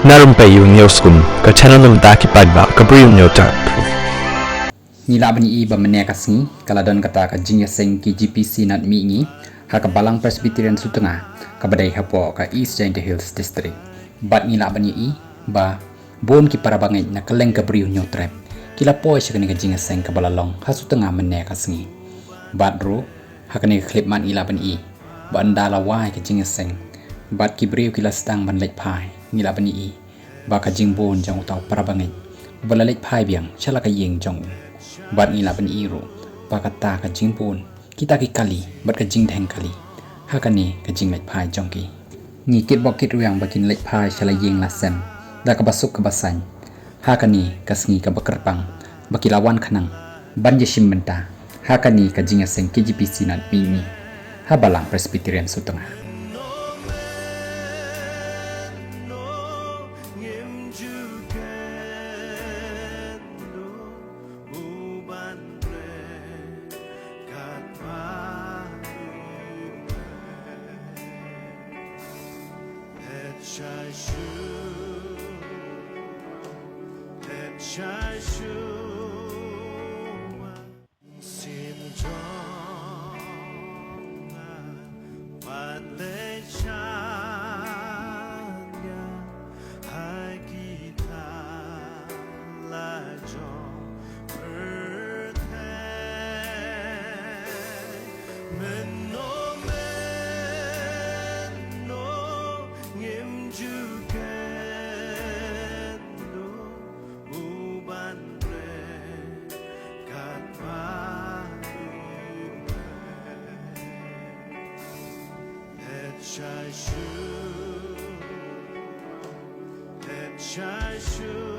Na Rympei U ke channel nabynta ki paidbah ke Bri U Hynñiewtrep. Nilabni bamene Khasi kaladon kata ka jingiaseng KJP Synod Mihngi ha ka Balang Presbyterian Sutnga ka badai hapo ka East Giant Hills District. Bat nilabni ba bon ki parabangeit na kaleng ka Bri U Hynñiewtrep kila poi shakani ka jingiaseng ka balalong ha Sutnga mene Khasi. Bat ro ha kani clip man ilabni ba andala wai ka jingiaseng bat ki Bri U kila stang ban leit pai nilabni ba ka jingbon jong utau parabangeit bala leit pai biang chala ka yeng jong bat nilabni ro ba ka ta ka jingbon kita ki kali bat ka jingtheng kali ha kani ka jing leit pai jong ki ni kit bok kit riang ba kin leit pai chala yeng la sem da ka basuk ka basan ha kani ka sngi ka bakarpang ba kilawan khanang ban je shimbenta ha kani ka jingiaseng KJP Synod Mihngi ha Balang Presbyterian Sutnga. Shai shu